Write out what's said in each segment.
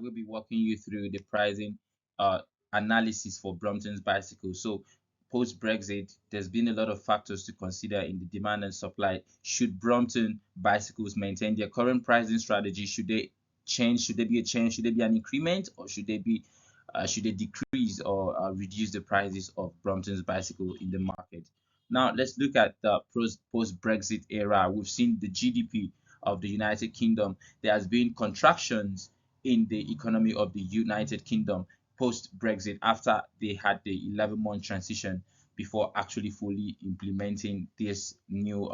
will be walking you through the pricing uh, analysis for Brompton's bicycle. So, post Brexit, there's been a lot of factors to consider in the demand and supply. Should Brompton bicycles maintain their current pricing strategy? Should they change? Should there be a change? Should there be an increment, or should they decrease or reduce the prices of Brompton's bicycle in the market? Now, let's look at the post Brexit era. We've seen the GDP of the United Kingdom. There has been contractions in the economy of the United Kingdom post Brexit after they had the 11-month transition before actually fully implementing this new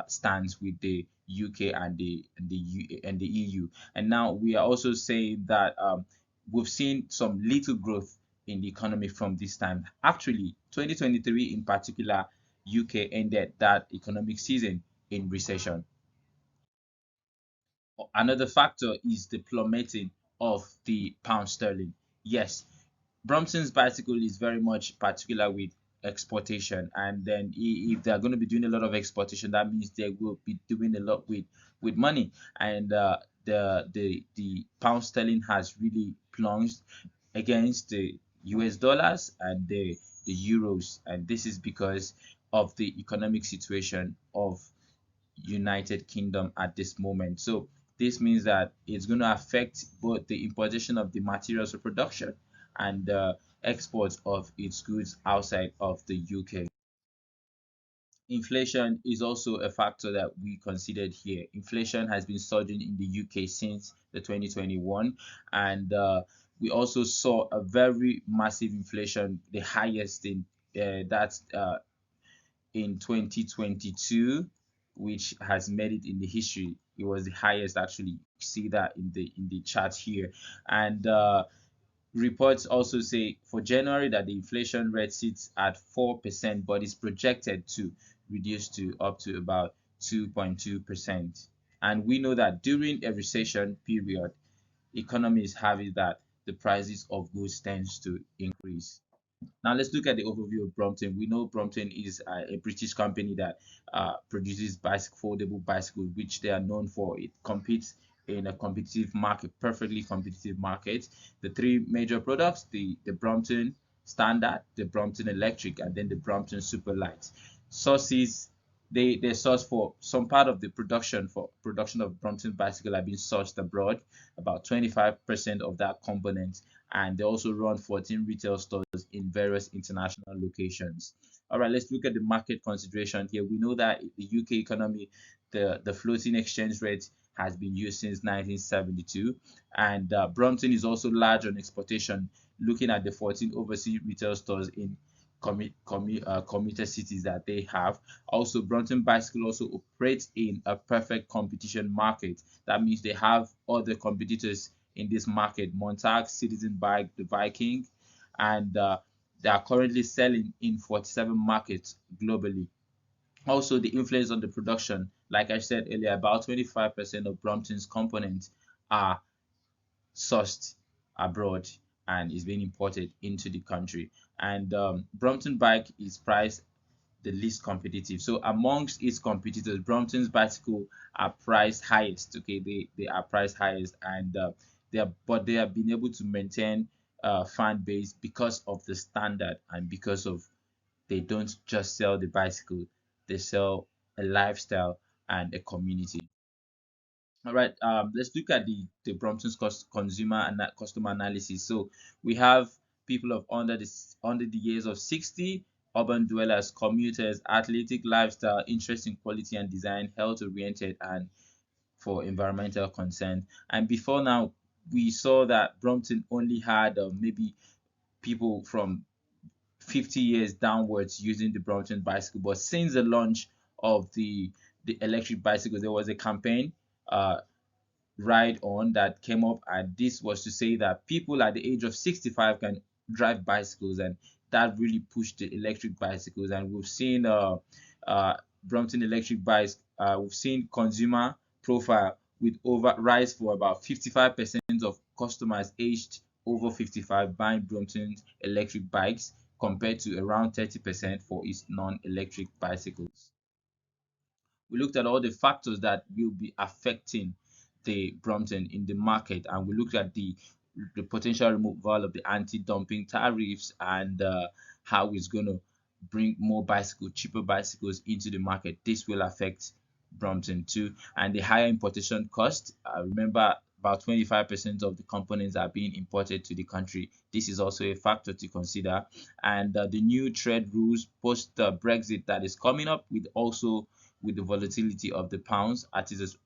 stance with the UK and the EU. And now we are also saying that we've seen some little growth in the economy from this time. Actually, 2023 in particular, UK ended that economic season in recession. Another factor is the plummeting of the pound sterling. Yes, Brompton's bicycle is very much particular with exportation, and then if they're going to be doing a lot of exportation, that means they will be doing a lot with money, and the pound sterling has really plunged against the US dollars and the euros, and this is because of the economic situation of United Kingdom at this moment. So this means that it's going to affect both the importation of the materials of production and exports of its goods outside of the UK. Inflation is also a factor that we considered here. Inflation has been surging in the UK since the 2021, and we also saw a very massive inflation, the highest in 2022, which has made it in the history. It was the highest actually. You see that in the chart here, and reports also say for January that the inflation rate sits at 4%, but is projected to reduce to up to about 2.2%. And we know that during a recession period, economies have it that the prices of goods tends to increase. Now let's look at the overview of Brompton. We know Brompton is a British company that produces foldable bicycles, which they are known for. It competes in a competitive market, perfectly competitive market. The three major products: the Brompton Standard, the Brompton Electric, and then the Brompton Superlight. Sources they source for some part of the production of Brompton bicycle have been sourced abroad, about 25% of that component, and they also run 14 retail stores in various international locations. All right, let's look at the market consideration here. We know that the UK economy, the floating exchange rate has been used since 1972, and Brompton is also large on exportation. Looking at the 14 overseas retail stores in commuter cities that they have. Also, Brompton Bicycle also operates in a perfect competition market. That means they have other competitors in this market: Montag, Citizen Bike, the Viking, and they are currently selling in 47 markets globally. Also, the influence on the production, like I said earlier, about 25% of Brompton's components are sourced abroad and is being imported into the country. And Brompton Bike is priced the least competitive. So amongst its competitors, Brompton's bicycle are priced highest. Okay, they are priced highest, and they have been able to maintain fan base because of the standard and because of they don't just sell the bicycle, they sell a lifestyle and a community. All right, let's look at the Brompton's consumer and customer analysis. So we have people of under the years of 60, urban dwellers, commuters, athletic lifestyle, interest in quality and design, health oriented, and for environmental concern. And before now, we saw that Brompton only had maybe people from 50 years downwards using the Brompton bicycle. But since the launch of the electric bicycles, there was a campaign. Ride on that came up, and this was to say that people at the age of 65 can drive bicycles, and that really pushed the electric bicycles. And we've seen Brompton electric bikes, we've seen consumer profile with over rise for about 55% of customers aged over 55 buying Brompton electric bikes compared to around 30% for its non-electric bicycles. We looked at all the factors that will be affecting the Brompton in the market, and we look at the potential removal of the anti-dumping tariffs, and how it's going to bring more bicycle, cheaper bicycles into the market. This will affect Brompton too, and the higher importation cost. Remember, about 25% of the components are being imported to the country. This is also a factor to consider, and the new trade rules post Brexit that is coming up, with also with the volatility of the pounds as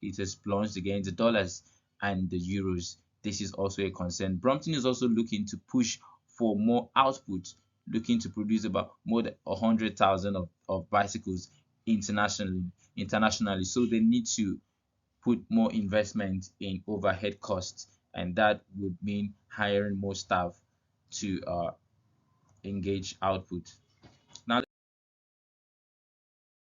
it has plunged against the dollars and the euros. This is also a concern. Brompton is also looking to push for more output, looking to produce about more than 100,000 of bicycles internationally. Internationally, so they need to put more investment in overhead costs, and that would mean hiring more staff to engage output. Now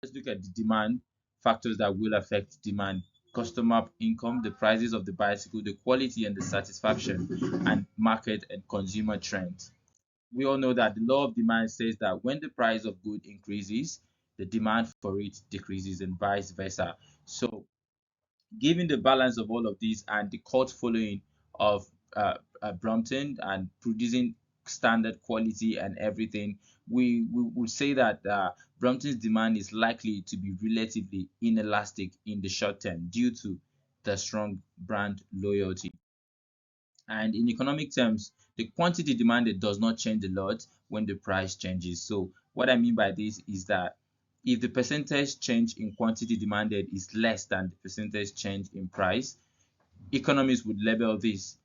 let's look at the demand factors that will affect demand: customer income, the prices of the bicycle, the quality and the satisfaction, and market and consumer trends. We all know that the law of demand says that when the price of good increases, the demand for it decreases, and vice versa. So given the balance of all of these and the cult following of Brompton and producing standard quality and everything, we would say that Brompton's demand is likely to be relatively inelastic in the short term due to the strong brand loyalty. And in economic terms, the quantity demanded does not change a lot when the price changes. So what I mean by this is that if the percentage change in quantity demanded is less than the percentage change in price, economists would label this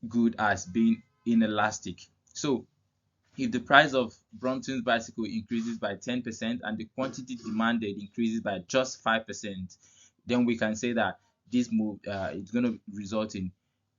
good as being inelastic. So if the price of Brompton's bicycle increases by 10% and the quantity demanded increases by just 5%, then we can say that this move is going to result in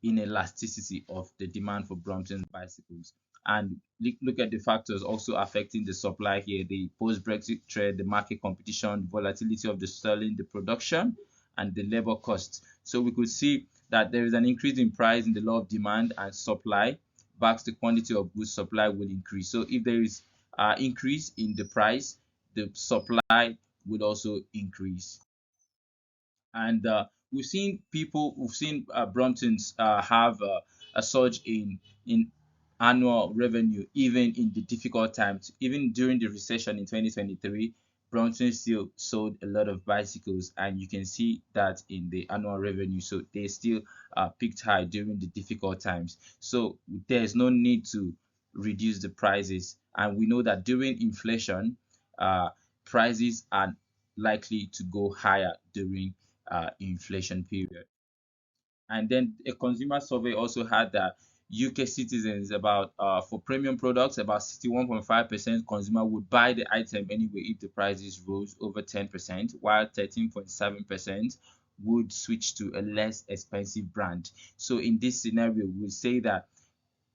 inelasticity of the demand for Brompton's bicycles. And look at the factors also affecting the supply here: the post-Brexit trade, the market competition, volatility of the sterling, the production, and the labor costs. So we could see that there is an increase in price in the law of demand, and supply backs the quantity of goods. Supply will increase. So if there is increase in the price, the supply would also increase. And we've seen Bromptons have a surge in annual revenue even in the difficult times. Even during the recession in 2023, Brompton still sold a lot of bicycles, and you can see that in the annual revenue. So they still peaked high during the difficult times. So there's no need to reduce the prices, and we know that during inflation, uh, prices are likely to go higher during inflation period. And then a consumer survey also had that UK citizens, about for premium products, about 61.5% consumer would buy the item anyway if the prices rose over 10%, while 13.7% would switch to a less expensive brand. So in this scenario, we say that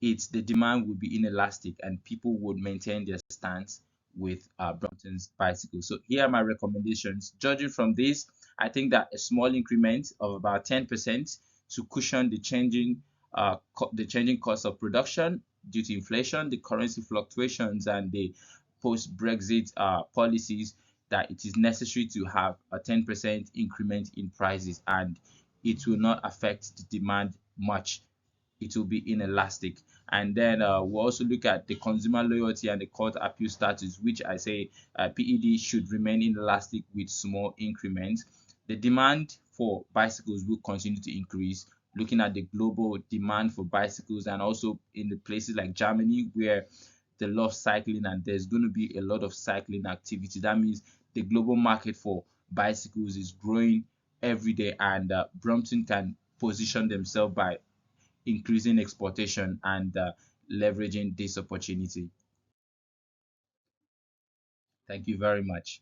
it's the demand would be inelastic and people would maintain their stance with Brompton's bicycle. So here are my recommendations. Judging from this, I think that a small increment of about 10% to cushion the changing cost of production due to inflation, the currency fluctuations, and the post-Brexit policies, that it is necessary to have a 10% increment in prices, and it will not affect the demand much. It will be inelastic. And then we'll also look at the consumer loyalty and the cult appeal status, which I say PED should remain inelastic with small increments. The demand for bicycles will continue to increase, looking at the global demand for bicycles, and also in the places like Germany where they love cycling and there's going to be a lot of cycling activity. That means the global market for bicycles is growing every day, and Brompton can position themselves by increasing exportation and leveraging this opportunity. Thank you very much.